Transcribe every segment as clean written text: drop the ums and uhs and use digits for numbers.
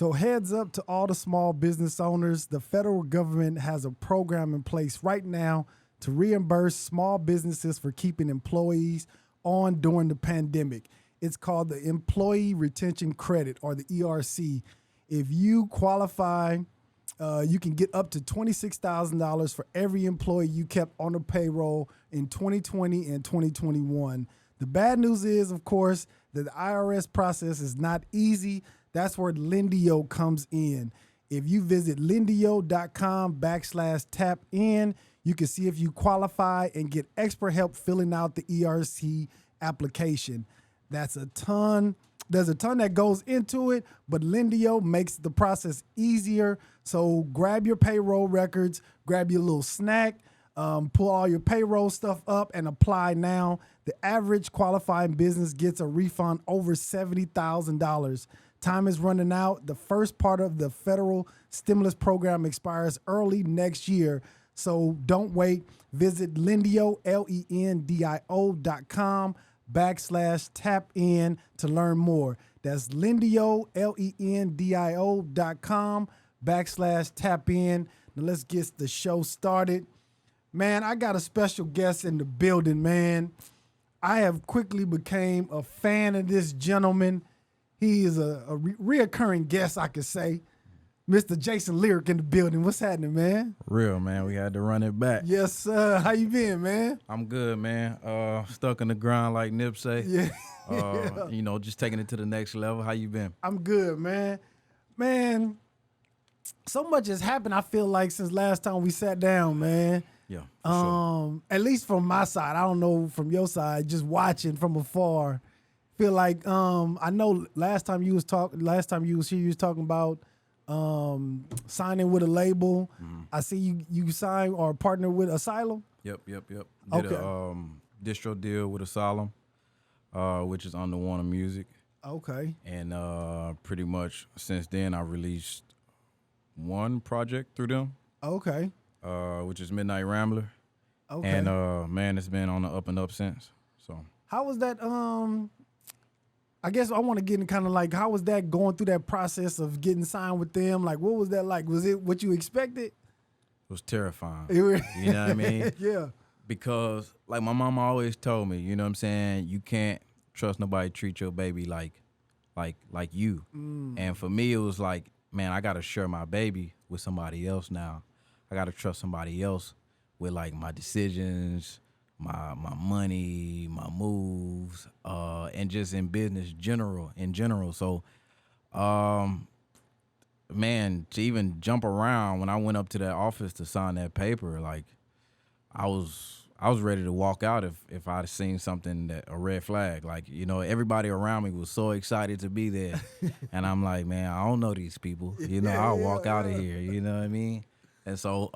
So heads up to all the small business owners. The federal government has a program in place right now to reimburse small businesses for keeping employees on during the pandemic. It's called the Employee Retention Credit, or the ERC. If you qualify, you can get up to $26,000 for every employee you kept on the payroll in 2020 and 2021. The bad news is, of course, that the IRS process is not easy. That's where Lendio comes in. If you visit lendio.com/tap-in, you can see if you qualify and get extra help filling out the ERC application. There's a ton that goes into it, but Lendio makes the process easier. So grab your payroll records, grab your little snack, pull all your payroll stuff up and apply now. The average qualifying business gets a refund over $70,000. Time is running out. The first part of the federal stimulus program expires early next year. So don't wait. Visit Lendio, lendio.com/tap-in to learn more. That's Lendio, lendio.com/tap-in. Now let's get the show started. Man, I got a special guest in the building, man. I have quickly became a fan of this gentleman. He is a reoccurring guest, I could say. Mr. Jayson Lyric in the building. What's happening, man? Real, man. We had to run it back. Yes, sir. How you been, man? I'm good, man. Stuck in the grind like Nip say. Yeah. You know, just taking it to the next level. How you been? I'm good, man. Man, so much has happened, I feel like, since last time we sat down, man. Yeah. Sure. At least from my side. I don't know from your side, just watching from afar. Feel like I know last time you was here, you was talking about signing with a label. Mm-hmm. I see you signed or partner with Asylum. Yep. Did okay. a distro deal with Asylum, which is under Warner Music. Okay. And pretty much since then I released one project through them. Okay. Which is Midnight Rambler. Okay. And man, it's been on the up and up since. So how was that? I guess I want to get in kind of like, how was that going through that process of getting signed with them? Like, what was that like? Was it what you expected? It was terrifying. You know what I mean? Yeah. Because like my mama always told me, you know what I'm saying, you can't trust nobody treat your baby like you. Mm. And for me, it was like, man, I got to share my baby with somebody else now. I got to trust somebody else with like my decisions, my money, my moves, and just in business in general. So, man, to even jump around when I went up to that office to sign that paper, like I was ready to walk out if I'd seen something a red flag. Like, you know, everybody around me was so excited to be there. And I'm like, man, I don't know these people. You know, I'll walk out of here. You know what I mean? And so,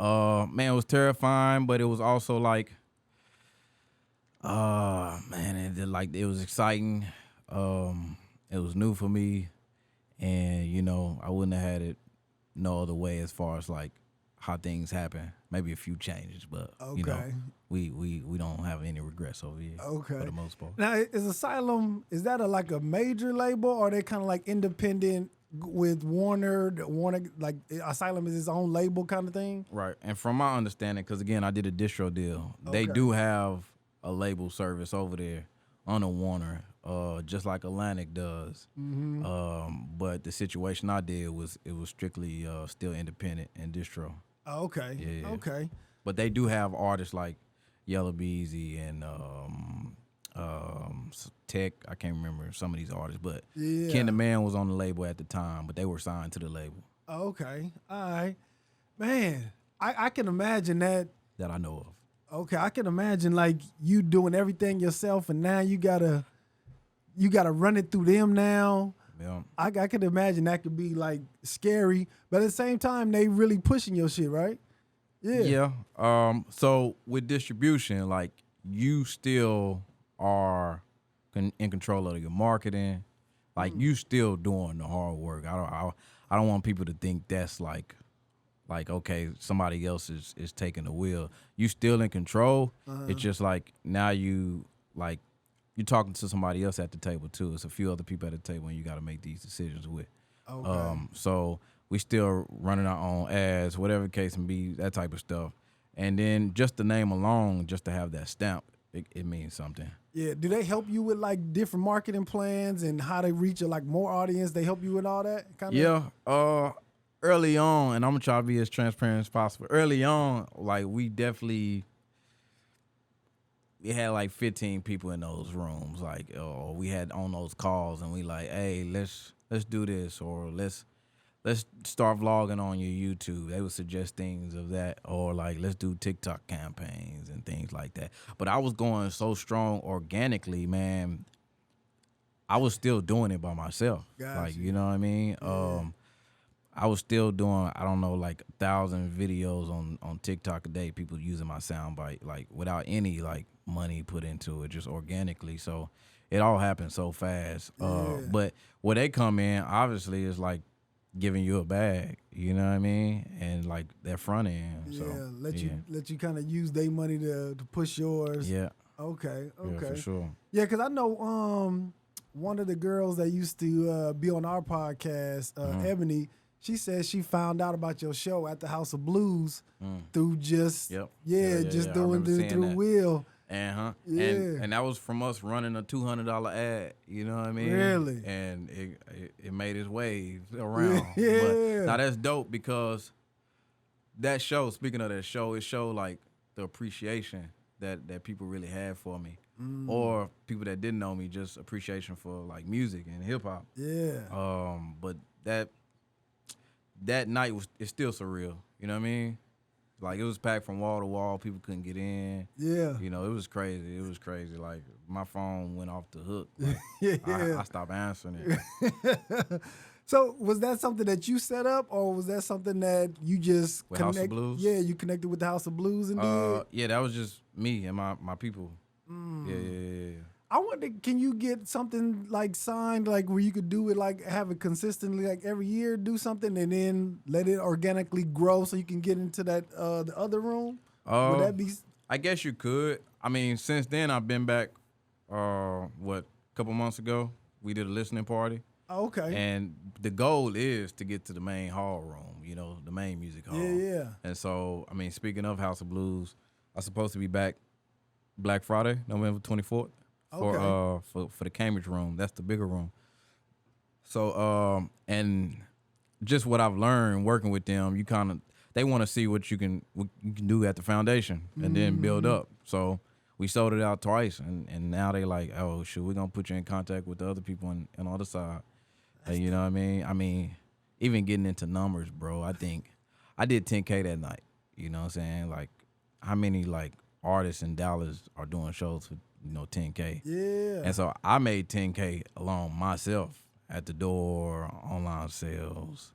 man, it was terrifying, but it was also like, man, it was exciting. It was new for me, and you know, I wouldn't have had it no other way as far as like how things happen. Maybe a few changes, but you know, we don't have any regrets over here. Okay, for the most part. Now, is Asylum, is that like a major label, or are they kind of like independent with Warner? Warner, like Asylum is its own label kind of thing? Right. And from my understanding, because again, I did a distro deal. They do have a label service over there on a Warner, just like Atlantic does. Mm-hmm. But the situation I did was strictly still independent and distro. Okay. Yeah. Okay. But they do have artists like Yellow Beezy and Tech. I can't remember some of these artists, but Ken the Man was on the label at the time, but they were signed to the label. Okay. All right. Man, I can imagine that I know of. Okay, I can imagine like you doing everything yourself, and now you gotta run it through them now. Yeah. I can imagine that could be like scary, but at the same time, they really pushing your shit, right? Yeah. Yeah. So with distribution, like you still are in control of your marketing. Like you still doing the hard work. I don't want people to think that's like okay, somebody else is taking the wheel. You still in control. It's just like now you're talking to somebody else at the table too. It's a few other people at the table and you got to make these decisions with. Okay. So we still running our own ads, whatever the case may be, that type of stuff. And then just the name alone, just to have that stamp, it means something. Yeah. Do they help you with like different marketing plans and how to reach a like more audience? They help you with all that kind of. Yeah. Early on, and I'm gonna try to be as transparent as possible. Early on, like we had like 15 people in those rooms, like, or we had on those calls, and we like, hey, let's do this, or let's start vlogging on your YouTube. They would suggest things of that, or like let's do TikTok campaigns and things like that. But I was going so strong organically, man. I was still doing it by myself. Gotcha. Like, you know what I mean? Yeah. I was still doing, I don't know, like 1,000 videos on TikTok a day, people using my soundbite, like without any like money put into it, just organically. So it all happened so fast. But where they come in, obviously, is like giving you a bag, you know what I mean? And like that front end. Yeah. So, Let you kind of use their money to push yours. Yeah. Okay. Yeah, for sure. Yeah, because I know one of the girls that used to be on our podcast, Ebony, she said she found out about your show at the House of Blues through just doing through that. Will. Yeah. And that was from us running a $200 ad, you know what I mean? Really? And it made its way around. Yeah. But now that's dope because that show, speaking of that show, it showed like the appreciation that people really had for me. Or people that didn't know me, just appreciation for like music and hip hop. Yeah. But that night it's still surreal. You know what I mean? Like it was packed from wall to wall. People couldn't get in. Yeah. You know, it was crazy. It was crazy. Like my phone went off the hook. Like, I stopped answering it. So was that something that you set up, or was that something that you just With House of Blues? Yeah, you connected with the House of Blues and did? Yeah, that was just me and my people. Yeah. I wonder, can you get something like signed, like where you could do it, like have it consistently, like every year, do something, and then let it organically grow so you can get into that the other room? Would that be? I guess you could. I mean, since then I've been back. A couple months ago we did a listening party. Oh, okay. And the goal is to get to the main hall room, you know, the main music hall. Yeah. And so, I mean, speaking of House of Blues, I'm supposed to be back Black Friday, November 24th, for the Cambridge room. That's the bigger room. So, and just what I've learned working with them, they want to see what you can do at the foundation and then build up. So we sold it out twice, and now they like, oh, shoot, we're going to put you in contact with the other people on the other side. You know what I mean? I mean, even getting into numbers, bro, I think I did 10K that night. You know what I'm saying? Like, how many, like, artists in Dallas are doing shows for, 10K? Yeah. And so I made 10K alone myself at the door, online sales.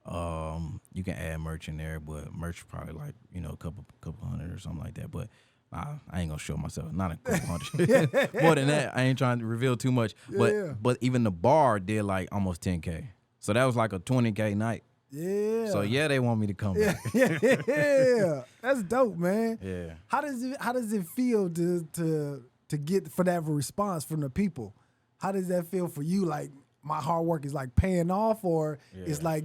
You can add merch in there, but merch probably like, a couple hundred or something like that. But I ain't gonna show myself. Not a couple hundred. More than that, I ain't trying to reveal too much. But even the bar did like almost 10K. So that was like a 20K night. Yeah. So yeah, they want me to come back. Yeah. That's dope, man. Yeah. How does it feel to get for that response from the people? How does that feel for you? Like my hard work is like paying off, or it's like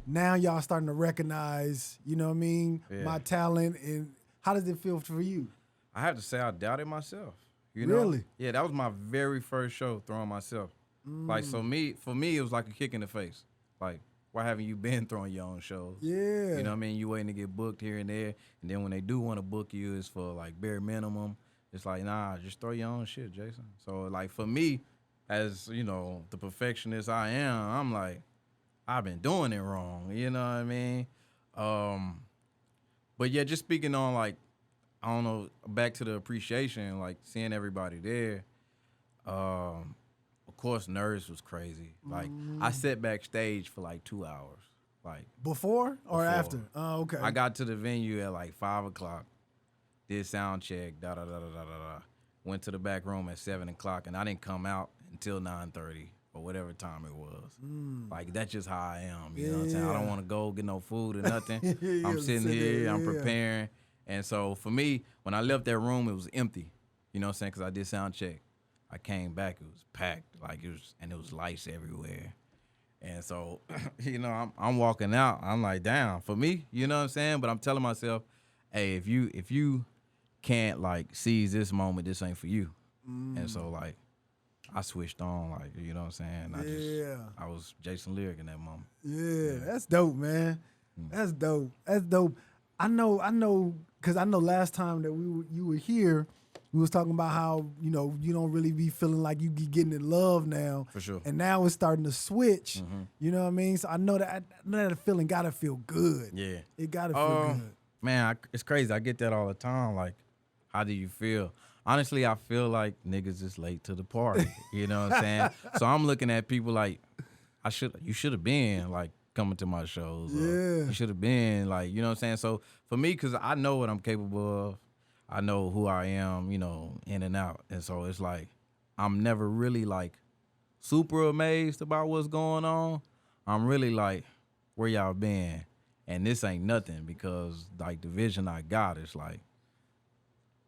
now y'all starting to recognize, you know what I mean, my talent, and how does it feel for you? I have to say I doubted myself. You know? Really? Yeah, that was my very first show throwing myself. Like, so for me, it was like a kick in the face. Like, why haven't you been throwing your own shows? Yeah. You know what I mean? You waiting to get booked here and there, and then when they do want to book you, it's for like bare minimum. It's like, nah, just throw your own shit, Jayson. So like for me, as the perfectionist I am, I'm like, I've been doing it wrong. You know what I mean? But yeah, just speaking on like, I don't know, back to the appreciation, like seeing everybody there. Of course, nerves was crazy. Like I sat backstage for like 2 hours. Like before or after? Oh, okay. I got to the venue at like 5 o'clock. Did sound check. Went to the back room at 7 o'clock, and I didn't come out until 9:30 or whatever time it was. Like that's just how I am. You know what I'm saying? I don't want to go get no food or nothing. I'm sitting here. I'm preparing. And so for me, when I left that room, it was empty. You know what I'm saying? Because I did sound check. I came back, it was packed. Like it was lights everywhere. And so, I'm walking out. I'm like, damn, for me, you know what I'm saying? But I'm telling myself, hey, if you can't like seize this moment, this ain't for you. And so like I switched on, like, you know what I'm saying? I was Jayson Lyric in that moment. Yeah, that's dope, man. That's dope. That's dope. I know, because I know last time that you were here, we was talking about how, you don't really be feeling like you be getting in love now. For sure. And now it's starting to switch. You know what I mean? So I know that feeling gotta feel good. Yeah. It gotta feel good. Man, it's crazy. I get that all the time. Like, how do you feel? Honestly, I feel like niggas is late to the party. You know what I'm saying? So I'm looking at people like, you should have been like coming to my shows. Or you should have been like, you know what I'm saying? So for me, because I know what I'm capable of, I know who I am, in and out. And so it's like, I'm never really like super amazed about what's going on. I'm really like, where y'all been? And this ain't nothing, because like the vision I got is like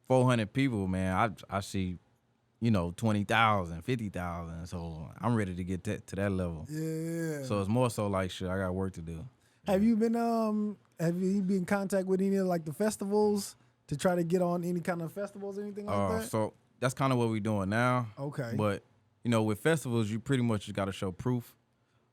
400 people, man. I see, 20,000, 50,000. So I'm ready to get to that level. Yeah. So it's more so like, shit, I got work to do. Have you been in contact with any of like the festivals to try to get on any kind of festivals or anything like that? So that's kind of what we're doing now. Okay. But, with festivals, you pretty much just got to show proof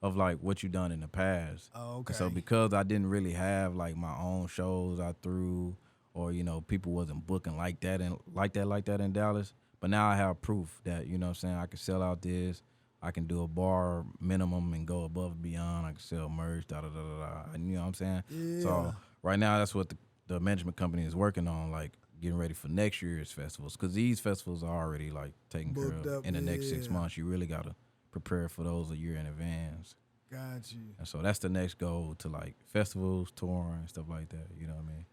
of like what you done in the past. Oh, okay. So because I didn't really have like my own shows I threw, or people wasn't booking like that in Dallas, but now I have proof that, you know what I'm saying, I can sell out this, I can do a bar minimum and go above and beyond, I can sell merch, and you know what I'm saying? Yeah. So right now that's what the management company is working on, like getting ready for next year's festivals, because these festivals are already like taken care Booked of up, in the next 6 yeah. months. You really gotta prepare for those a year in advance. Got you. And so that's the next goal, to like festivals, touring, stuff like that. You know what I mean?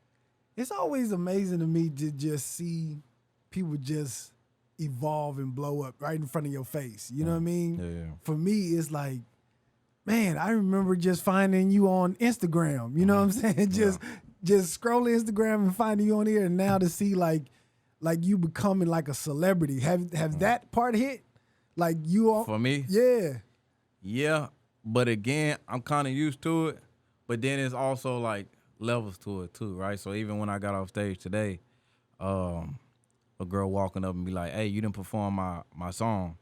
It's always amazing to me to just see people just evolve and blow up right in front of your face. You know what I mean? Yeah. For me, it's like, man, I remember just finding you on Instagram. You know what I'm saying? Just scrolling Instagram and finding you on here, and now to see like you becoming like a celebrity. Have that part hit? Like you all For me? Yeah. Yeah. But again, I'm kind of used to it. But then it's also like levels to it too, right? So even when I got off stage today, a girl walking up and be like, hey, you didn't perform my song.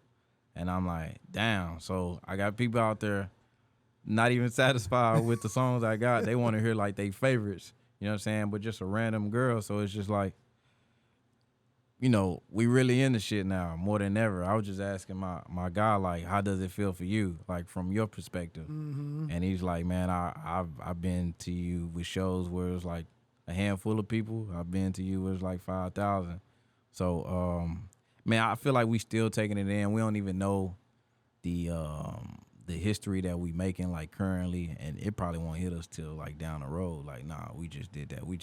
And I'm like, damn. So I got people out there not even satisfied with the songs I got. They want to hear like they favorites, you know what I'm saying? But just a random girl. So it's just like, we really in the shit now more than ever. I was just asking my guy, like, how does it feel for you, like from your perspective? And he's like, man, I've been to you with shows where it's like a handful of people. I've been to you where it's like 5,000. So, man, I feel like we still taking it in. We don't even know the history that we making like currently, and it probably won't hit us till like down the road. Like, nah, we just did that. We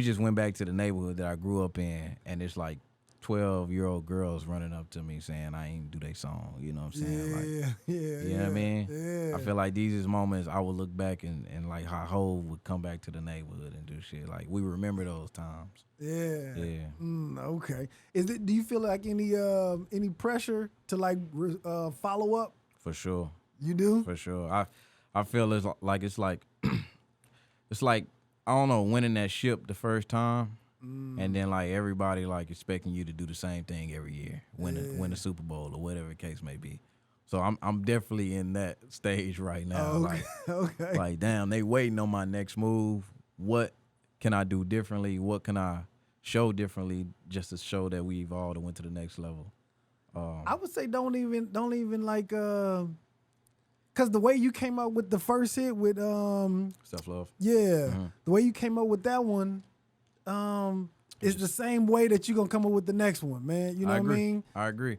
just went back to the neighborhood that I grew up in, and it's like 12-year-old girls running up to me saying I ain't do their song. You know what I'm saying? You know what I mean? Yeah. I feel like these is moments I would look back and like how Hov would come back to the neighborhood and do shit. Like, we remember those times. Yeah. Okay. Do you feel like any pressure to like follow up? For sure. You do? For sure. I feel it's like it's like, I don't know, winning that ship the first time, and then like everybody like expecting you to do the same thing every year, win the Super Bowl or whatever the case may be. So I'm definitely in that stage right now. Okay. Okay. Like damn, they waiting on my next move. What can I do differently? What can I show differently just to show that we evolved and went to the next level? I would say don't even like because the way you came up with the first hit with Self-love. the way you came up with that one is the same way that you're gonna come up with the next one, man. You know what I mean? I agree.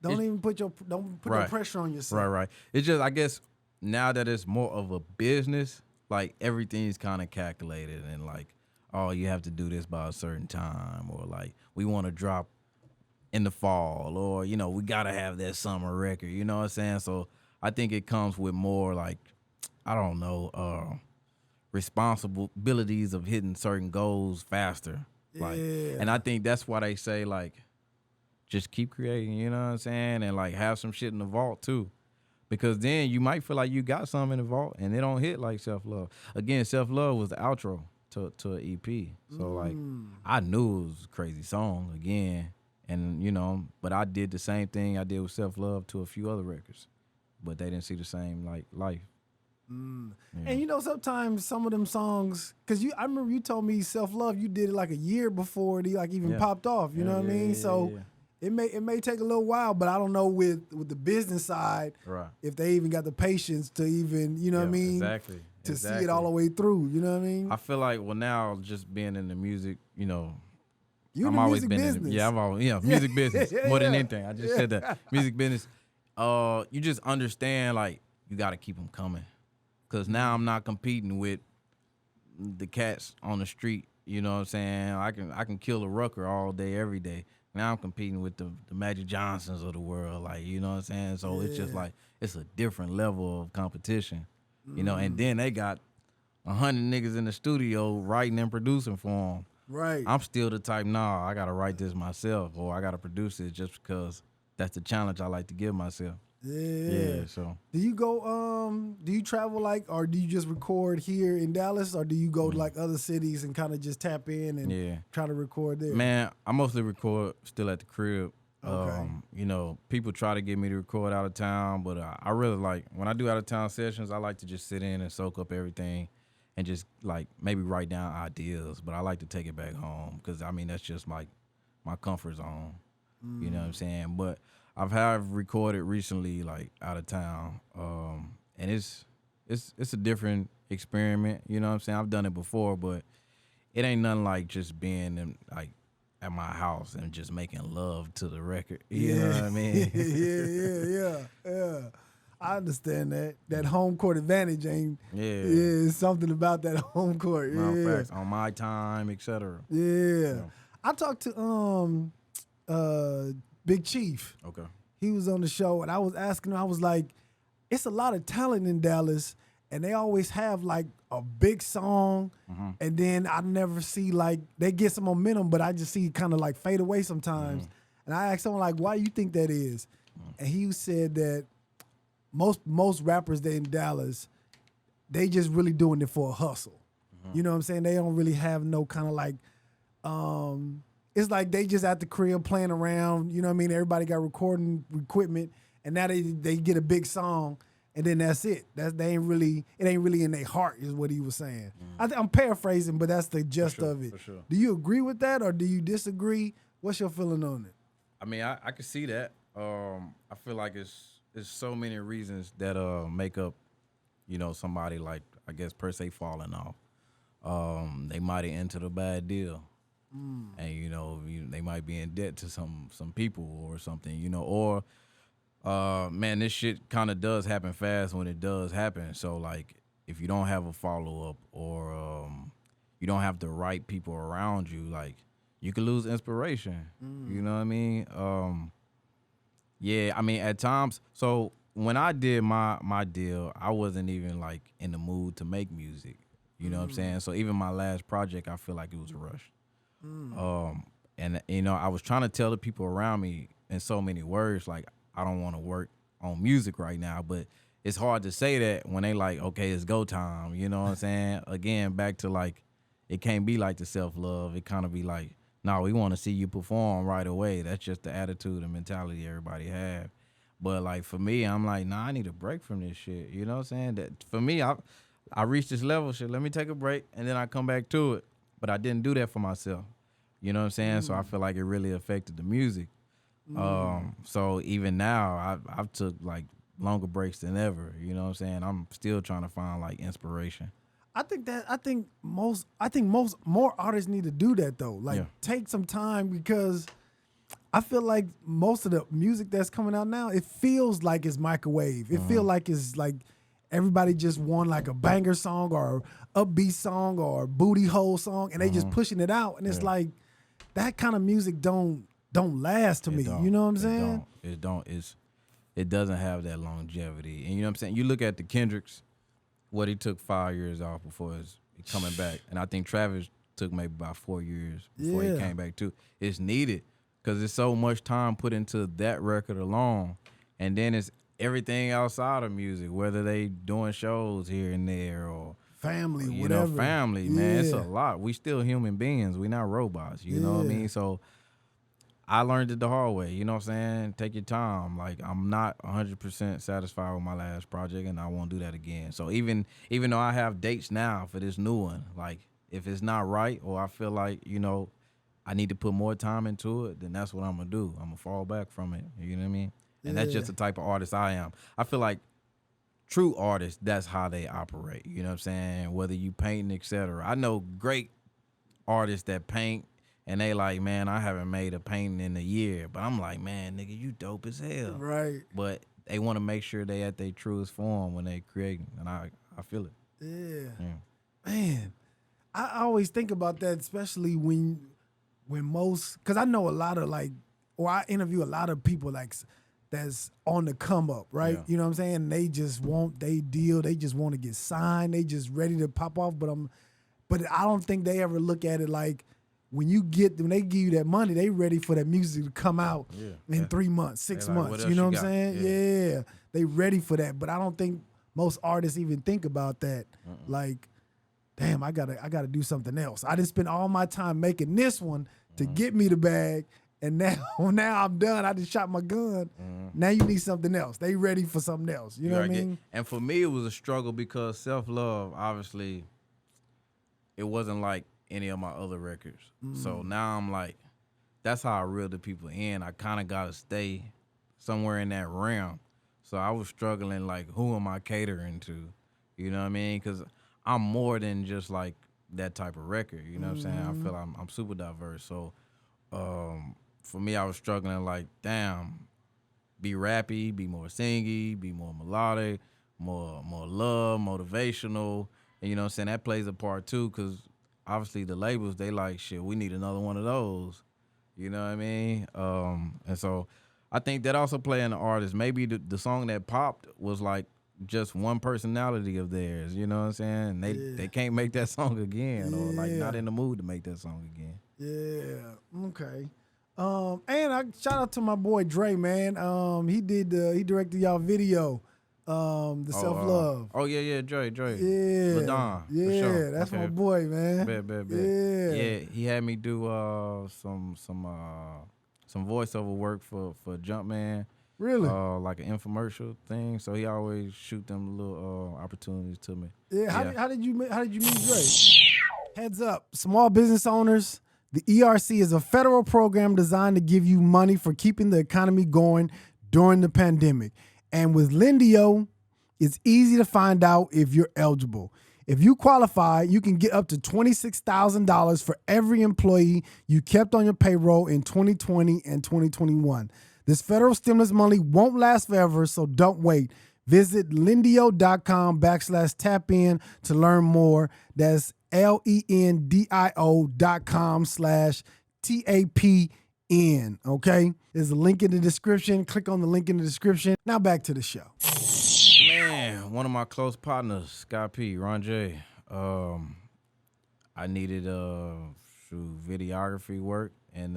Don't put no pressure on yourself. Right. It's just, I guess now that it's more of a business, like everything's kind of calculated, and like, oh, you have to do this by a certain time, or like we want to drop in the fall, or we gotta have that summer record. You know what I'm saying? So I think it comes with more like, I don't know, responsibilities of hitting certain goals faster. Like, and I think that's why they say like, just keep creating, you know what I'm saying? And like have some shit in the vault too. Because then you might feel like you got something in the vault and it don't hit like Self Love. Again, Self Love was the outro to an EP. So like I knew it was a crazy song again. And but I did the same thing I did with Self Love to a few other records. But they didn't see the same like life. Yeah. And sometimes some of them songs, because I remember you told me Self Love, you did it like a year before it like even popped off. You know what I mean? So it may take a little while, but I don't know with the business side, right, if they even got the patience to even, what I mean? Exactly. To see it all the way through. You know what I mean? I feel like, now just being in the music, You I'm always been business. I've always, music business more than anything. I just said that. Music business. You just understand, like, you got to keep them coming. Because now I'm not competing with the cats on the street. You know what I'm saying? I can kill a rucker all day, every day. Now I'm competing with the Magic Johnsons of the world. Like, you know what I'm saying? So it's just like, it's a different level of competition. And then they got 100 niggas in the studio writing and producing for them. Right. I'm still the type, I got to write this myself or I got to produce it just because that's the challenge I like to give myself. Yeah. So do you go do you travel or do you just record here in Dallas, or do you go to like other cities and kind of just tap in and try to record there? Man, I mostly record still at the crib. Okay. People try to get me to record out of town, but I really like when I do out of town sessions, I like to just sit in and soak up everything and just like maybe write down ideas, but I like to take it back home because that's just like my comfort zone. You know what I'm saying? But I've recorded recently, like out of town, and it's a different experiment. You know what I'm saying? I've done it before, but it ain't nothing like just being in, like at my house and just making love to the record. You know what I mean? Yeah. I understand that. That home court advantage ain't. It's something about that home court. Facts, on my time, etc. Yeah. I talked to Big Chief. Okay. He was on the show, and I was asking him, I was like, it's a lot of talent in Dallas, and they always have like a big song, and then I never see like they get some momentum, but I just see it kind of like fade away sometimes. And I asked someone like, why do you think that is? And he said that most rappers that in Dallas, they just really doing it for a hustle. You know what I'm saying? They don't really have no kind of like it's like they just at the crib playing around, you know what I mean? Everybody got recording equipment, and now they get a big song, and then that's it. It ain't really in their heart, is what he was saying. I'm paraphrasing, but that's the gist of it. For sure. Do you agree with that, or do you disagree? What's your feeling on it? I can see that. I feel like it's so many reasons that make up, somebody like, I guess per se falling off. They might have entered a bad deal. And they might be in debt to some people or something, or man, this shit kind of does happen fast when it does happen. So like, if you don't have a follow up or you don't have the right people around you, like you could lose inspiration. You know what I mean? At times. So when I did my deal, I wasn't even like in the mood to make music. You know what I'm saying? So even my last project, I feel like it was rushed. And I was trying to tell the people around me in so many words, like, I don't want to work on music right now, but it's hard to say that when they like, okay, it's go time. You know what I'm saying? Again, back to like, it can't be like the self-love. It kind of be like, no, we want to see you perform right away. That's just the attitude and mentality everybody have. But like for me, I'm like, nah, I need a break from this shit. You know what I'm saying? That for me, I reached this level, shit, let me take a break and then I come back to it. But I didn't do that for myself. You know what I'm saying? So I feel like it really affected the music. So even now, I've took like longer breaks than ever. You know what I'm saying? I'm still trying to find like inspiration. I think more artists need to do that though. Like take some time, because I feel like most of the music that's coming out now, it feels like it's microwave. It feels like it's like everybody just want like a banger song or upbeat song or booty hole song, and they just pushing it out, and it's like that kind of music don't last to me. You know what I'm saying? It doesn't have that longevity. And you know what I'm saying? You look at the Kendricks, what he took 5 years off before his coming back, and I think Travis took maybe about 4 years before he came back too. It's needed because there's so much time put into that record alone, and then everything outside of music, whether they doing shows here and there or family, you whatever. know, family, man. It's a lot. We still human beings. We not robots. You know what I mean? So I learned it the hard way. You know what I'm saying? Take your time. Like, I'm not 100% satisfied with my last project, and I won't do that again. So even though I have dates now for this new one, like, if it's not right or I feel like, you know, I need to put more time into it, then that's what I'm going to do. I'm going to fall back from it. You know what I mean? And that's just the type of artist I am. I feel like true artists, that's how they operate. You know what I'm saying? Whether you painting, etc. I know great artists that paint and they like, man, I haven't made a painting in a year. But I'm like, man, nigga, you dope as hell. Right. But they want to make sure they at their truest form when they creating. And I feel it. Yeah. Man, I always think about that, especially when most, because I know a lot of I interview a lot of people that's on the come up, right? Yeah. You know what I'm saying? They just want they deal. They just want to get signed. They just ready to pop off. But I don't think they ever look at it like when they give you that money, they ready for that music to come out in 3 months, 6 like, months. what You else know you what I'm got? saying? Yeah. They ready for that. But I don't think most artists even think about that. Like, damn, I gotta do something else. I didn't spend all my time making this one to get me the bag. And now I'm done. I just shot my gun. Now you need something else. They ready for something else. You know what I mean? And for me, it was a struggle because self-love, obviously, it wasn't like any of my other records. So now I'm like, that's how I reel the people in. I kind of got to stay somewhere in that realm. So I was struggling, like, who am I catering to? You know what I mean? Because I'm more than just, like, that type of record. You know what I'm saying? I feel I'm super diverse. So for me, I was struggling, like, damn, be rappy, be more singy, be more melodic, more love, motivational. And you know what I'm saying? That plays a part too, because obviously the labels, they like, shit, we need another one of those. You know what I mean? And so I think that also play in the artist. Maybe the song that popped was like just one personality of theirs. You know what I'm saying? They can't make that song again, or like not in the mood to make that song again. Yeah. Okay. And I shout out to my boy Dre, man. He directed y'all video, the Self Love. Dre. Yeah. LaDon, Yeah, for sure. that's Okay. my boy, man. Bet. Yeah. He had me do some voiceover work for Jumpman. Really? Like an infomercial thing. So he always shoot them little opportunities to me. Yeah. How did you meet Dre? Heads up, small business owners. The ERC is a federal program designed to give you money for keeping the economy going during the pandemic. And with Lendio, it's easy to find out if you're eligible. If you qualify, you can get up to $26,000 for every employee you kept on your payroll in 2020 and 2021. This federal stimulus money won't last forever, so don't wait. Visit lendio.com/tap-in to learn more. That's lendio.com/TAPN. Okay? There's a link in the description. Click on the link in the description. Now back to the show. Man, one of my close partners, Scott P, Ron J. I needed videography work, and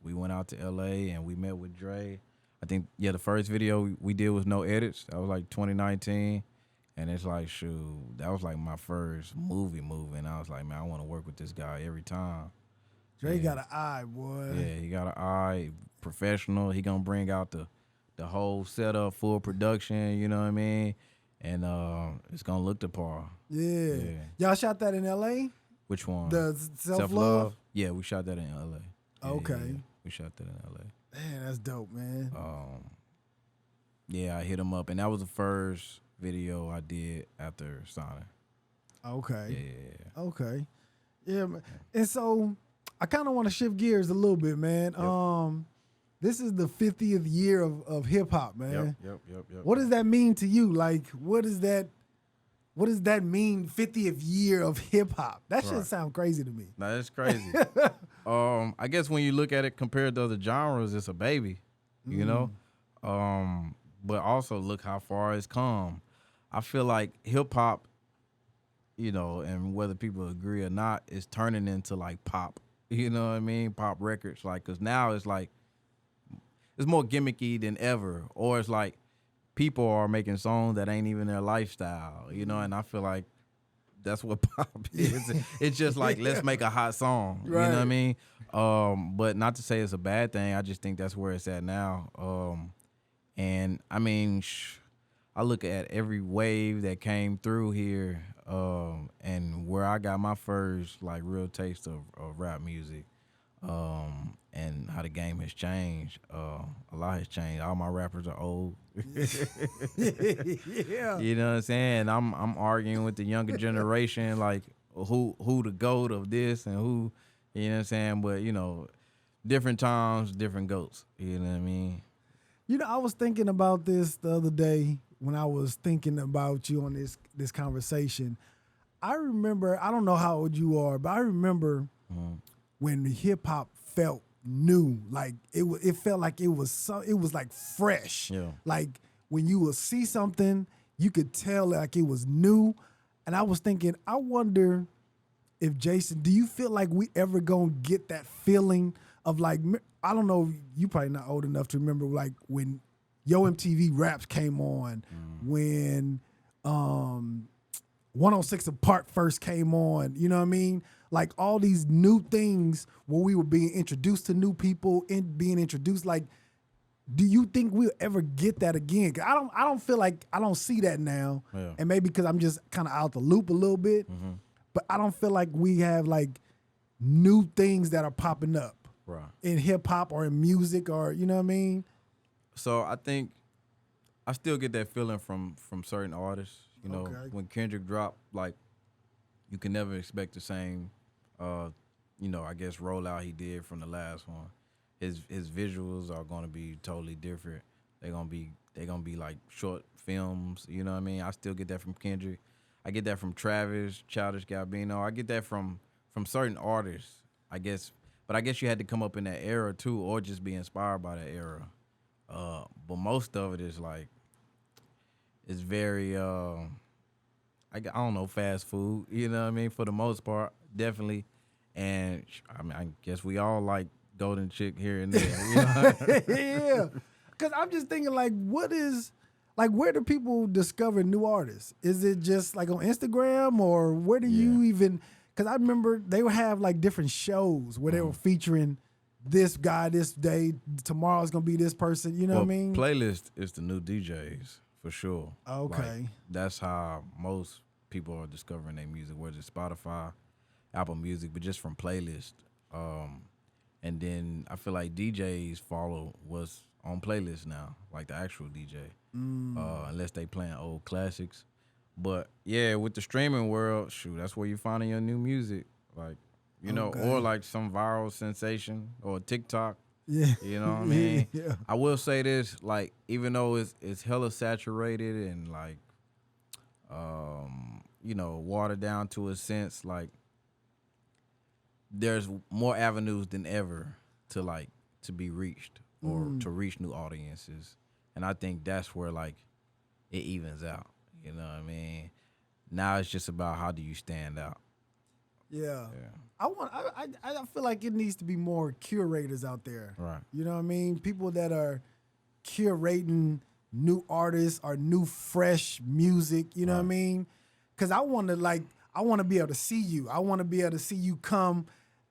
we went out to LA and we met with Dre. I think the first video we did was no edits. That was like 2019. And it's like, shoot, that was like my first movie. And I was like, man, I want to work with this guy every time. Dre got an eye, boy. Yeah, he got an eye, professional. He gonna bring out the whole setup, full production, you know what I mean? And it's gonna look the part. Yeah. Y'all shot that in LA? Which one? The Self-Love? Yeah, we shot that in LA. Okay. Yeah. We shot that in LA. Man, that's dope, man. Yeah, I hit him up, and that was the first video I did after signing. Okay. Yeah. Okay. Yeah, man. And so I kind of want to shift gears a little bit, man. Yep. This is the 50th year of hip hop, man. Yep. What does that mean to you? Like, what does that mean, 50th year of hip hop? That shit sound crazy to me. Nah, that's crazy. I guess when you look at it compared to other genres, it's a baby, you know? But also look how far it's come. I feel like hip hop, you know, and whether people agree or not, is turning into like pop. You know what I mean? Pop records, like, cause now it's like it's more gimmicky than ever, or it's like people are making songs that ain't even their lifestyle, you know, and I feel like that's what pop is. It's just like, let's make a hot song. Right. You know what I mean? But not to say it's a bad thing. I just think that's where it's at now. And I mean, I look at every wave that came through here, and where I got my first like real taste of rap music, and how the game has changed. A lot has changed. All my rappers are old. Yeah. You know what I'm saying? I'm arguing with the younger generation, like who the GOAT of this and who, you know what I'm saying? But you know, different times, different GOATs. You know what I mean? You know, I was thinking about this the other day when I was thinking about you on this conversation. I remember, I don't know how old you are, but I remember when hip hop felt new. Like it felt like it was like fresh. Yeah. Like when you would see something, you could tell like it was new. And I was thinking, I wonder if Jayson, do you feel like we ever gonna get that feeling of like, I don't know, you probably not old enough to remember like when Yo MTV Raps came on, when 106 Apart first came on, you know what I mean? Like all these new things where we were being introduced to new people and being introduced, like, do you think we'll ever get that again? 'Cause I don't feel like, I don't see that now. Yeah. And maybe because I'm just kind of out the loop a little bit, but I don't feel like we have like new things that are popping up Right. in hip hop or in music, or, you know what I mean? So I think I still get that feeling from certain artists. You know, Okay. when Kendrick dropped, like, you can never expect the same, you know, I guess rollout he did from the last one. His visuals are gonna be totally different. They're gonna be like short films. You know what I mean? I still get that from Kendrick. I get that from Travis, Childish Gambino. I get that from certain artists, I guess. But I guess you had to come up in that era too, or just be inspired by that era. But most of it is like, it's very, I don't know, fast food. You know what I mean? For the most part, definitely. And I mean, I guess we all like golden chick here and there. You know? Yeah. Because I'm just thinking, like, where do people discover new artists? Is it just like on Instagram, or where do you even, because I remember they would have like different shows where they were featuring this guy this day, tomorrow's going to be this person, you know what I mean? Playlist is the new DJs, for sure. Okay. Like, that's how most people are discovering their music, whether it's Spotify, Apple Music, but just from playlist. And then I feel like DJs follow what's on playlist now, like the actual DJ, unless they playing old classics. But yeah, with the streaming world, shoot, that's where you're finding your new music, like, you know, or like some viral sensation or TikTok. Yeah. You know what I mean? Yeah. I will say this, like, even though it's hella saturated and like, you know, watered down to a sense, like, there's more avenues than ever to be reached or to reach new audiences. And I think that's where like it evens out. You know what I mean? Now it's just about how do you stand out. Yeah. Yeah. I feel like it needs to be more curators out there. Right. You know what I mean? People that are curating new artists or new fresh music, you know what I mean? Cause I want to be able to see you. I want to be able to see you come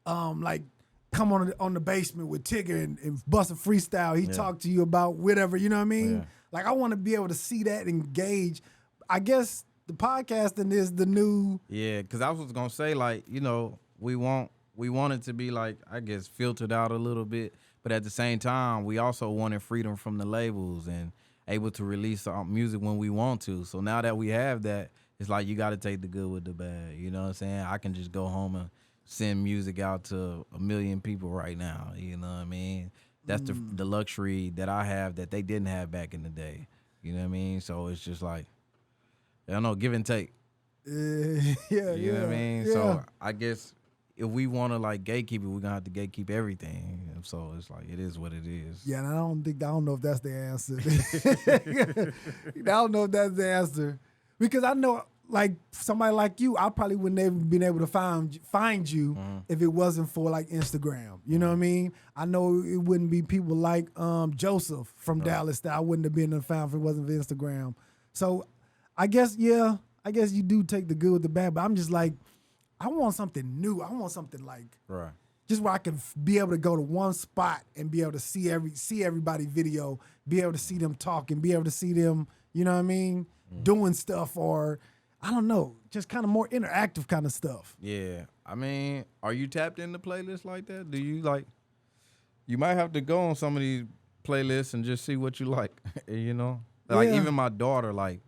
on the basement with Tigger and bust a freestyle. He talked to you about whatever, you know what I mean? Yeah. Like, I want to be able to see that, engage. I guess the podcasting is the new. Yeah, because I was gonna say, like, you know, we want it to be like, I guess, filtered out a little bit, but at the same time, we also wanted freedom from the labels and able to release our music when we want to. So now that we have that, it's like you got to take the good with the bad. You know what I'm saying? I can just go home and send music out to 1 million people right now. You know what I mean? That's the luxury that I have that they didn't have back in the day. You know what I mean? So it's just like, I don't know, give and take. You know what I mean? Yeah. So I guess if we want to like gatekeep it, we're gonna have to gatekeep everything. So it's like, it is what it is. Yeah, and I don't know if that's the answer. I don't know if that's the answer. Because I know, like somebody like you, I probably wouldn't have been able to find you if it wasn't for like Instagram. You know what I mean? I know it wouldn't be people like Joseph from Dallas that I wouldn't have been able to find if it wasn't for Instagram. So I guess you do take the good with the bad, but I'm just like, I want something new. I want something like just where I can be able to go to one spot and be able to see everybody's video, be able to see them talking, be able to see them, you know what I mean, doing stuff, or I don't know, just kind of more interactive kind of stuff. Yeah. I mean, are you tapped into playlists like that? Do you like, you might have to go on some of these playlists and just see what you like, you know? Like even my daughter, like,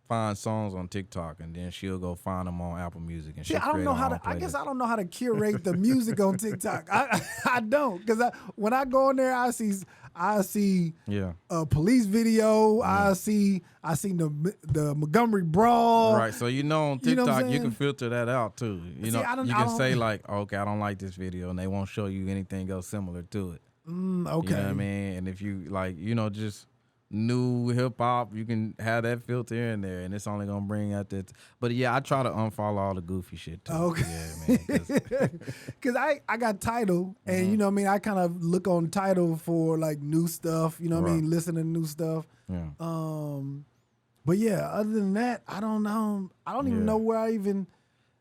find songs on TikTok and then she'll go find them on Apple Music and she'll I don't know how to. I guess I don't know how to curate the music on TikTok. I don't, because when I go in there, I see a police video. I seen the Montgomery Brawl. Right, so on TikTok you can filter that out too. You can say like, okay, I don't like this video, and they won't show you anything else similar to it. Okay, you know what I mean. And if you like, just new hip hop, you can have that filter in there, and it's only gonna bring out that. But yeah, I try to unfollow all the goofy shit too. Okay, yeah, man. Because I got Tidal, and you know what I mean. I kind of look on Tidal for like new stuff. You know what I mean, listen to new stuff. Yeah. But yeah, other than that, I don't know. I don't even know where I even.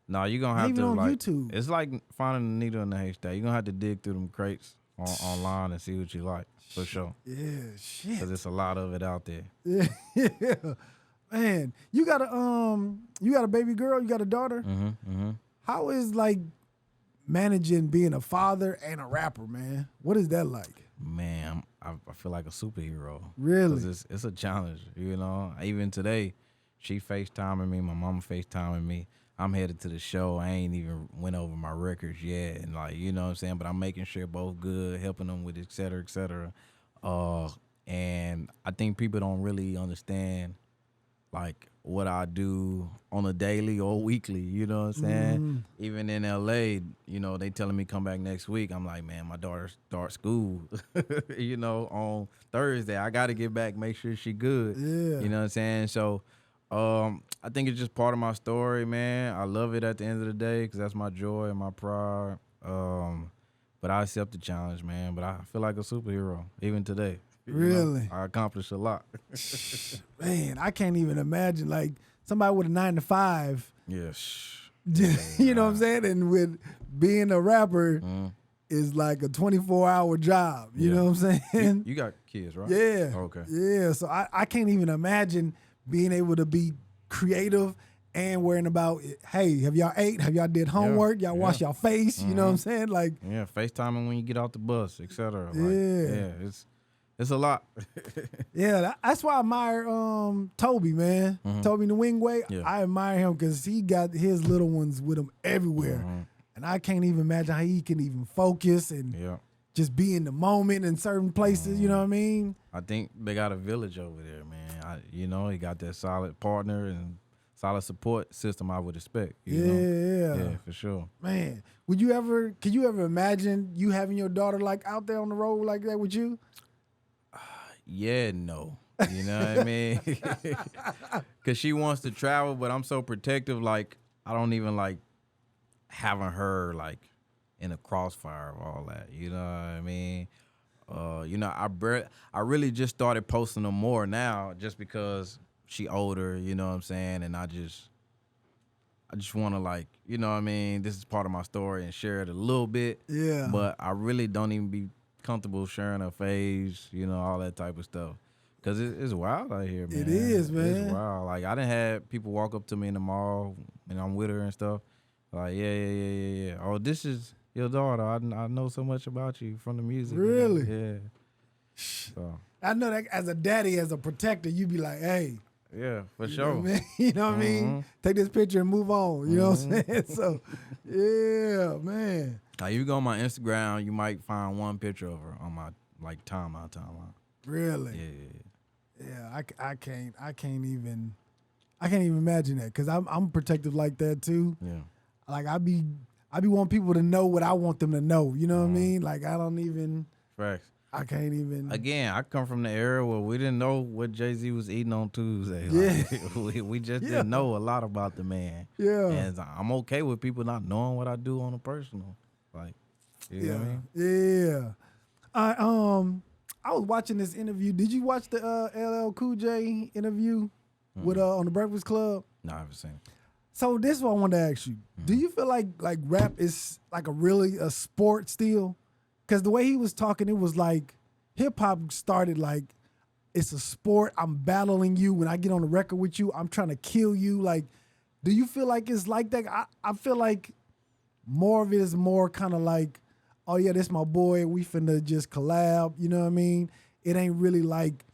No, you're gonna have to on like YouTube. It's like finding a needle in the haystack. You're gonna have to dig through them crates online and see what you like. For sure. Yeah, shit. Because there's a lot of it out there. Yeah. Man, you got a baby girl, you got a daughter? How is like managing being a father and a rapper, man? What is that like? Man, I feel like a superhero. Really? 'Cause it's a challenge, Even today, she FaceTiming me, my mama FaceTiming me. I'm headed to the show. I ain't even went over my records yet. And like, you know what I'm saying? But I'm making sure both good, helping them with et cetera, et cetera. And I think people don't really understand like what I do on a daily or weekly, you know what I'm saying? Even in LA, they telling me come back next week. I'm like, man, my daughter starts school, on Thursday. I got to get back, make sure she good. Yeah. You know what I'm saying? So, I think it's just part of my story, man. I love it at the end of the day because that's my joy and my pride. But I accept the challenge, man. But I feel like a superhero, even today. Really? I accomplished a lot. Man, I can't even imagine like somebody with a 9 to 5. Yes. You know what I'm saying? And with being a rapper is like a 24-hour job. You know what I'm saying? You got kids, right? Yeah. Okay. Yeah. So I can't even imagine being able to be creative and worrying about, hey, have y'all ate? Have y'all did homework? Y'all wash y'all face? You know what I'm saying? Like, yeah, FaceTiming when you get off the bus, et cetera. It's a lot. Yeah, that's why I admire Toby, man. Toby the Wingway. Yeah. I admire him because he got his little ones with him everywhere. And I can't even imagine how he can even focus and just be in the moment in certain places, you know what I mean? I think they got a village over there, man. He got that solid partner and solid support system I would expect. You know? Yeah, for sure. Man, could you ever imagine you having your daughter like out there on the road like that with you? Yeah, no. You know what I mean? Because she wants to travel, but I'm so protective. Like, I don't even like having her like in a crossfire of all that. You know what I mean? I really just started posting them more now just because she older, you know what I'm saying? And I just want to like, you know what I mean? This is part of my story and share it a little bit. Yeah. But I really don't even be comfortable sharing her face, all that type of stuff. Because it's wild out here, man. It is, man. It's wild. Like, I done had people walk up to me in the mall and I'm with her and stuff. Like, yeah. Oh, this is your daughter. I know so much about you from the music. Really? Yeah. So. I know that as a daddy, as a protector, you be like, hey. Yeah, for sure. You know what I mean? Take this picture and move on. You know what I'm saying? So, yeah, man. Like, if you go on my Instagram, you might find one picture of her on my like timeline. Really? Yeah. Yeah, I can't even imagine that because I'm protective like that too. Yeah. Like I be wanting people to know what I want them to know. You know what I mean? Like I don't even. Facts. I can't even. Again, I come from the era where we didn't know what Jay-Z was eating on Tuesday. Yeah. Like, we just didn't know a lot about the man. Yeah. And I'm okay with people not knowing what I do on a personal. Like, you know what I mean? Yeah. I was watching this interview. Did you watch the LL Cool J interview with on the Breakfast Club? No, I haven't seen it. So this is what I wanted to ask you. Do you feel like rap is like a sport still? Because the way he was talking, it was like hip hop started like it's a sport. I'm battling you. When I get on the record with you, I'm trying to kill you. Like, do you feel like it's like that? I feel like more of it is more kind of like, oh yeah, this my boy. We finna just collab. You know what I mean? It ain't really like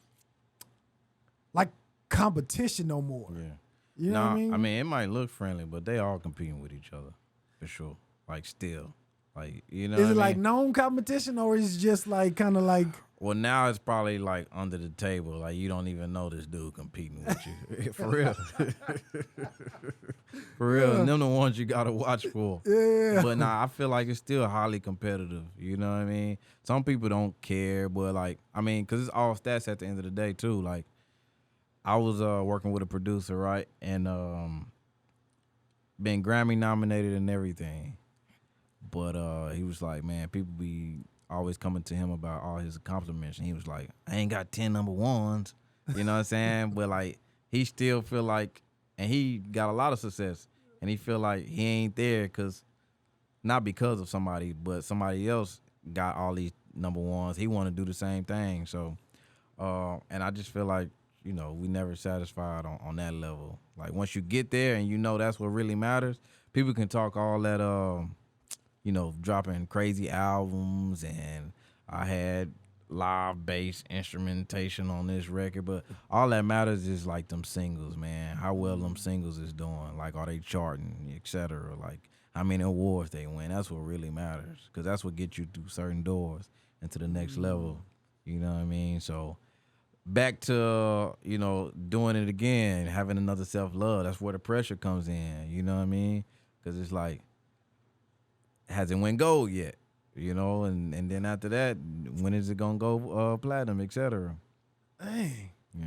competition no more. Yeah. You know what I mean? It might look friendly, but they all competing with each other for sure. Like still, like you know. Is it like known competition or is it just like kind of like? Well, now it's probably like under the table. Like you don't even know this dude competing with you. For real. For real. Yeah. Them the ones you gotta watch for. Yeah. But nah, I feel like it's still highly competitive. You know what I mean? Some people don't care, but cause it's all stats at the end of the day too. Like I was working with a producer, right? And been Grammy nominated and everything. But he was like, man, people be always coming to him about all his accomplishments. And he was like, I ain't got 10 number ones. You know what I'm saying? But like he still feel like, and he got a lot of success. And he feel like he ain't there not because of somebody, but somebody else got all these number ones. He want to do the same thing. So, and I just feel like, you know, we never satisfied on that level. Like once you get there and you know that's what really matters, people can talk all that, you know, dropping crazy albums and I had live bass instrumentation on this record, but all that matters is like them singles, man. How well them singles is doing. Like are they charting, et cetera. Like how many awards they win. That's what really matters because that's what gets you through certain doors and to the next level. You know what I mean? So back to, you know, doing it again, having another self-love. That's where the pressure comes in, you know what I mean? Because it's like, hasn't went gold yet, you know? And then after that, when is it going to go platinum, et cetera? Dang. Yeah.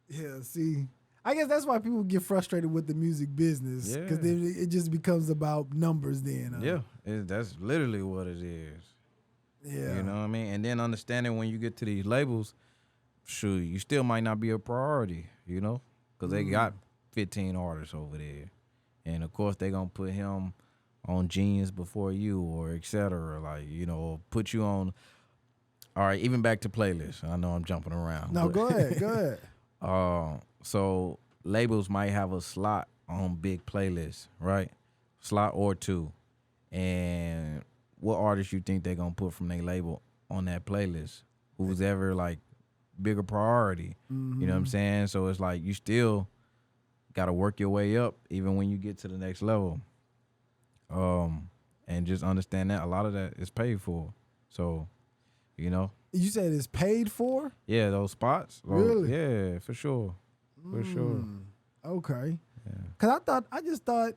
Yeah, see, I guess that's why people get frustrated with the music business because it just becomes about numbers then. That's literally what it is. Yeah. You know what I mean? And then understanding when you get to these labels, shoot, you still might not be a priority, you know, because they got 15 artists over there. And, of course, they're going to put him on Genius before you or et cetera, like, you know, put you on. All right, even back to playlists. I know I'm jumping around. No, go ahead. So labels might have a slot on big playlists, right? Slot or two. And what artists you think they're going to put from their label on that playlist? Who's ever, like, bigger priority. You know what I'm saying? So it's like you still got to work your way up even when you get to the next level. And just understand that a lot of that is paid for. So, you know. You said it's paid for? Yeah, those spots. Really? Yeah, for sure. For sure. Okay. Yeah. Because I just thought,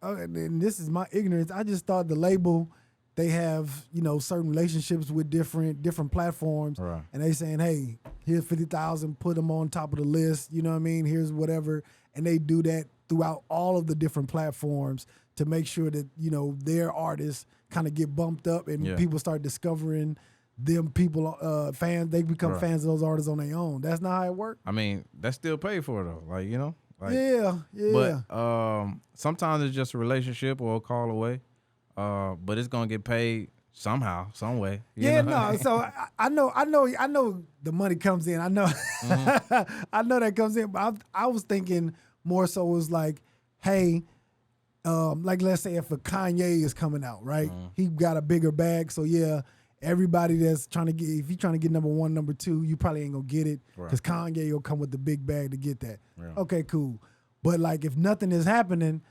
and this is my ignorance, I just thought the label, they have, you know, certain relationships with different platforms. Right. And they saying, hey, here's 50,000, put them on top of the list. You know what I mean? Here's whatever. And they do that throughout all of the different platforms to make sure that, you know, their artists kind of get bumped up and people start discovering them people, fans. They become fans of those artists on their own. That's not how it works. I mean, that's still paid for though. Like, you know? Like, yeah. But sometimes it's just a relationship or a call away. But it's gonna get paid somehow, some way. You know? No. So I know the money comes in. I know, I know that comes in. But I was thinking more so was like, hey, like let's say if a Kanye is coming out, right? He got a bigger bag, so yeah. Everybody that's trying to get, if you're trying to get number one, number two, you probably ain't gonna get it because Kanye will come with the big bag to get that. Yeah. Okay, cool. But like if nothing is happening,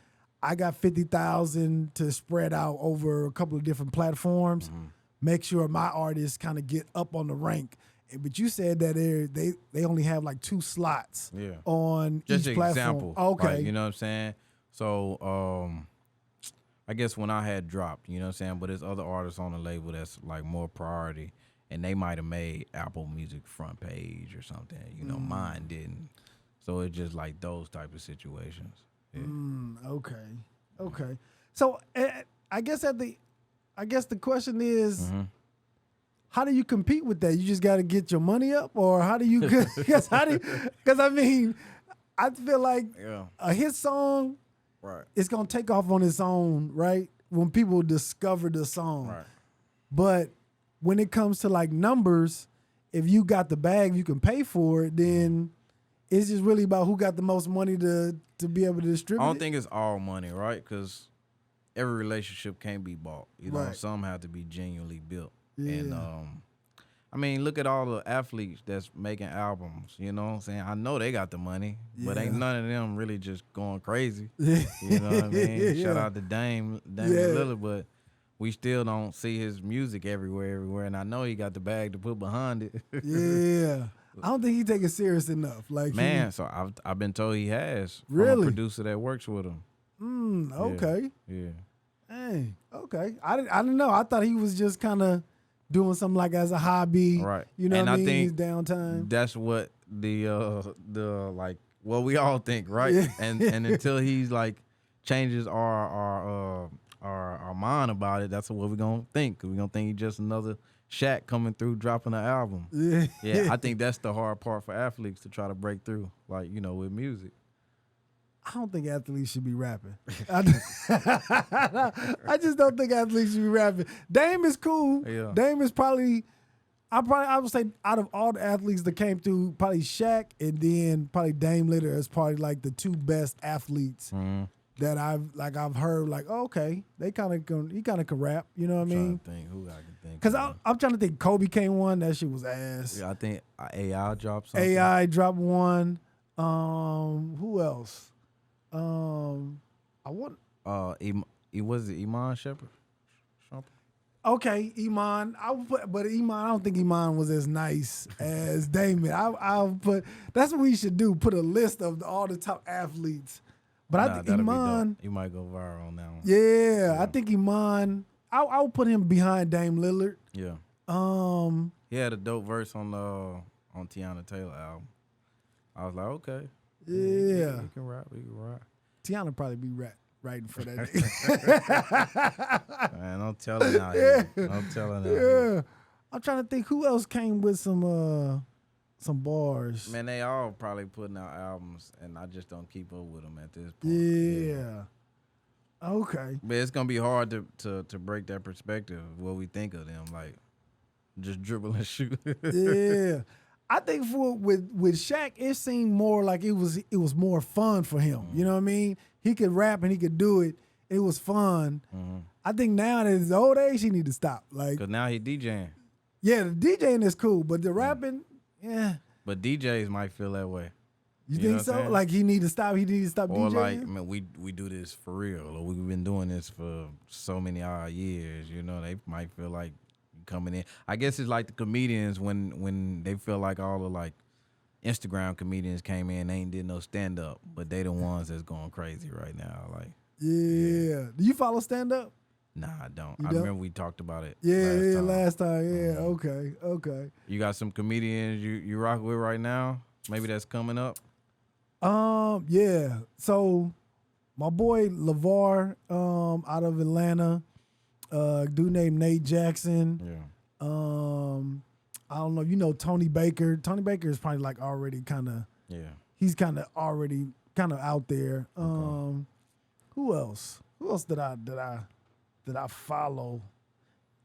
I got 50,000 to spread out over a couple of different platforms. Make sure my artists kind of get up on the rank. But you said that they only have like 2 slots on just each an platform. Example. Okay, like, you know what I'm saying? So I guess when I had dropped, you know what I'm saying? But there's other artists on the label that's like more priority. and they might have made Apple Music front page or something. You know, mine didn't. So it's just like those type of situations. Yeah. Okay. So I guess the question is, how do you compete with that? You just got to get your money up, or how do you? Because I mean, I feel like a hit song, Right. it's gonna take off on its own, right? When people discover the song, Right. but when it comes to like numbers, if you got the bag, you can pay for it. Then it's just really about who got the most money to be able to distribute. I don't think it's all money, right? Because every relationship can't be bought. You know, Right. some have to be genuinely built. Yeah. And I mean, look at all the athletes that's making albums. You know what I'm saying? I know they got the money, but ain't none of them really just going crazy. You know what I mean? Shout out to Dame Lillard, but we still don't see his music everywhere. And I know he got the bag to put behind it. Yeah. I don't think he take it serious enough. Like, Man, so I've been told he has. Really? From a producer that works with him. Okay. Yeah. Hey, okay. I didn't know. I thought he was just kind of doing something like as a hobby. Right. You know and what I mean? think His downtime. that's what the like what we all think, right? Yeah. And until he's like changes our mind about it, that's what we're gonna think. Cause we're gonna think he's just another Shaq coming through dropping an album. Yeah, I think that's the hard part for athletes to try to break through, like, you know, with music. I don't think athletes should be rapping. I just don't think athletes should be rapping. Dame is cool. Yeah. Dame is probably I would say out of all the athletes that came through, probably Shaq and then probably Dame Lillard is probably like the two best athletes that I've heard. Like, oh, okay, he kind of can rap. You know what I mean? Trying to think who I can think. Because I'm trying to think. Kobe came one. That shit was ass. Yeah, I think AI dropped something. AI dropped one. Who else? I want. Was it Iman Shepherd? Okay, Iman. But Iman, I don't think Iman was as nice as Damon. I'll put. That's what we should do. Put a list of all the top athletes. But I think Iman. You might go viral on that one. Yeah, I think Iman. I'll put him behind Dame Lillard. Yeah. He had a dope verse on Tiana Taylor album. I was like, okay. Yeah. He can rap. Tiana probably be writing for that. Man, don't tell her now. Don't tell her now. Yeah. I'm trying to think who else came with some bars. Man, they all probably putting out albums, and I just don't keep up with them at this point. Yeah. Okay. But it's gonna be hard to break that perspective of what we think of them, like just dribble and shoot. Yeah. I think with Shaq, it seemed more like it was more fun for him. You know what I mean? He could rap and he could do it. It was fun. I think now at his old age, he need to stop. Like, Cause now he DJing. Yeah, the DJing is cool, but the rapping, yeah. But DJs might feel that way. You think so? Like he need to stop. He need to stop or DJing. Like, man, we do this for real. Or we've been doing this for so many odd years. You know, they might feel like coming in. I guess it's like the comedians when they feel like all the like Instagram comedians came in, they ain't did no stand up, but they the ones that's going crazy right now. Like, yeah. Do you follow stand up? Nah, I don't. You I don't? remember we talked about it. Last time. Yeah, okay. You got some comedians you rock with right now? Maybe that's coming up. Yeah. So my boy LeVar, out of Atlanta, dude named Nate Jackson. Yeah. I don't know. You know Tony Baker. Tony Baker is probably like already kind of. Yeah. He's kind of already kind of out there. Who else? Who else did I follow?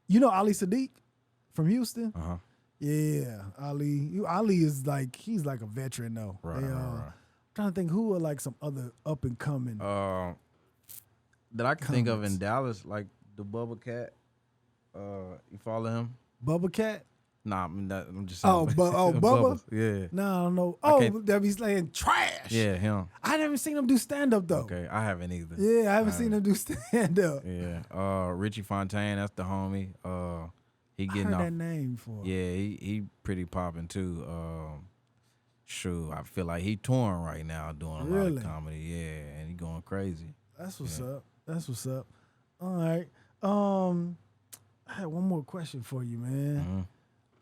You know Ali Sadiq from Houston. Yeah, Ali. Ali is like he's like a veteran though. Right. I'm trying to think who are like some other up and coming. That I can think of in Dallas, like the Bubba Cat. You follow him? Bubba Cat. Nah, I'm just saying. Bubba? Yeah. No, I don't know. That he's saying trash. Yeah, him. I haven't seen him do stand up though. Okay, I haven't either. Yeah, I haven't seen him do stand up. Yeah. Richie Fontaine, that's the homie. He getting I heard off. that name for. Yeah, he pretty popping too. Sure, I feel like he touring right now doing a lot of comedy. Yeah, and he going crazy. That's what's up. That's what's up. All right. I had one more question for you, man.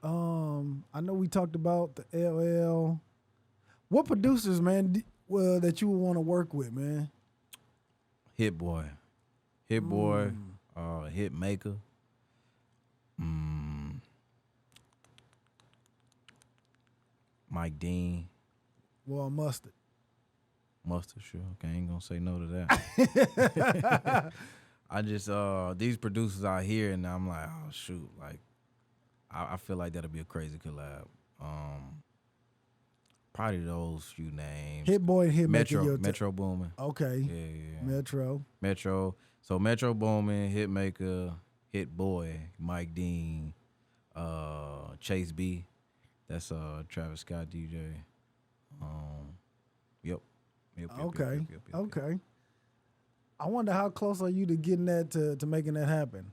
I know we talked about the LL. What producers, man, that you would want to work with, man? Hit Boy, Hit Maker. Mike Dean. Well, Mustard. Mustard, sure. Okay, I ain't gonna say no to that. I just these producers out here, and I'm like, oh shoot, like I feel like that'll be a crazy collab. Probably those few names. Hit Boy and Hit Maker. Metro Boomin. Okay. Yeah. Metro. So Metro Boomin, Hit Maker, Hit Boy, Mike Dean, Chase B. That's Travis Scott DJ. Yep. Okay. I wonder how close are you to getting that to making that happen?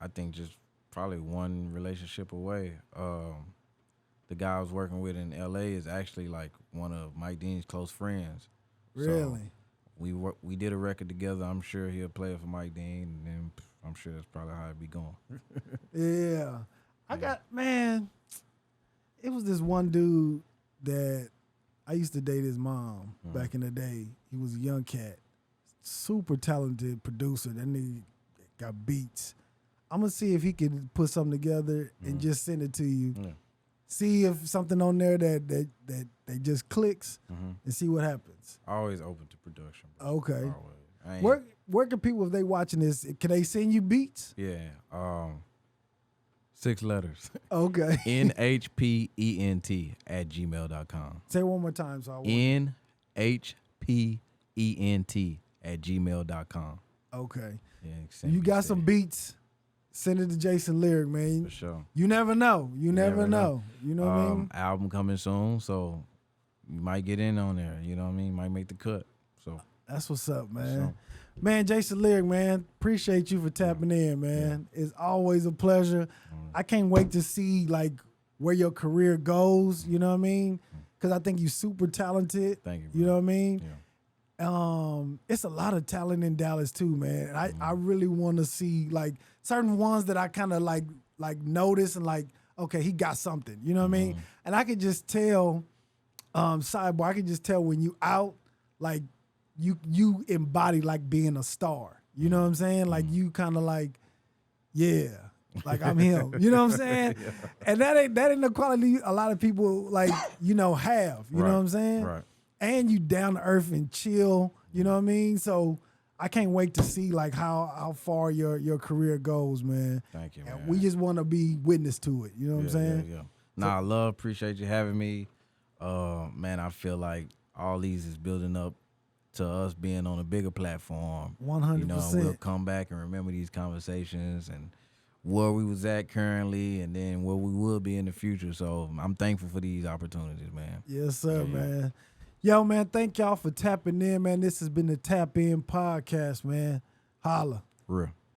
I think just probably one relationship away. The guy I was working with in LA is actually like one of Mike Dean's close friends. Really? So we did a record together. I'm sure he'll play it for Mike Dean, and then I'm sure that's probably how it be going. Yeah. It was this one dude that I used to date his mom back in the day. He was a young cat. Super talented producer. That nigga got beats. I'm going to see if he can put something together and just send it to you. Yeah. See if something on there that just clicks and see what happens. Always open to production, bro. Okay. Always. Where can people, if they watching this, can they send you beats? Yeah. 6 letters. Okay. NHPENT@gmail.com. Say it one more time. So NHPENT@gmail.com. Okay. Yeah, you got some beats. Send it to Jayson Lyric, man. For sure. You never know. You never know. You know what I mean? Album coming soon, so you might get in on there. You know what I mean? Might make the cut. So that's what's up, man. Man, Jayson Lyric, man. Appreciate you for tapping in, man. Yeah. It's always a pleasure. I can't wait to see like where your career goes. You know what I mean? Because I think you're super talented. Thank you, bro. You know what I mean? Yeah. It's a lot of talent in Dallas too, man. And I really want to see like certain ones that I kind of like notice and like, okay, he got something. You know what I mean? And I could just tell, sidebar, I could just tell when you out, like you embody like being a star. You know what I'm saying? Like you kind of like, yeah, like I'm him. You know what I'm saying? Yeah. And that ain't the quality a lot of people like, have. You know what I'm saying? Right. And you down to earth and chill, you know what I mean? So I can't wait to see like how far your career goes, man. Thank you, man. And we just want to be witness to it. You know what I'm saying? Yeah. Nah, appreciate you having me. Man, I feel like all these is building up to us being on a bigger platform. 100%. You know, we'll come back and remember these conversations and where we was at currently and then where we will be in the future. So I'm thankful for these opportunities, man. Yes, sir, man. Yo, man, thank y'all for tapping in, man. This has been the Tap In Podcast, man. Holla. Real.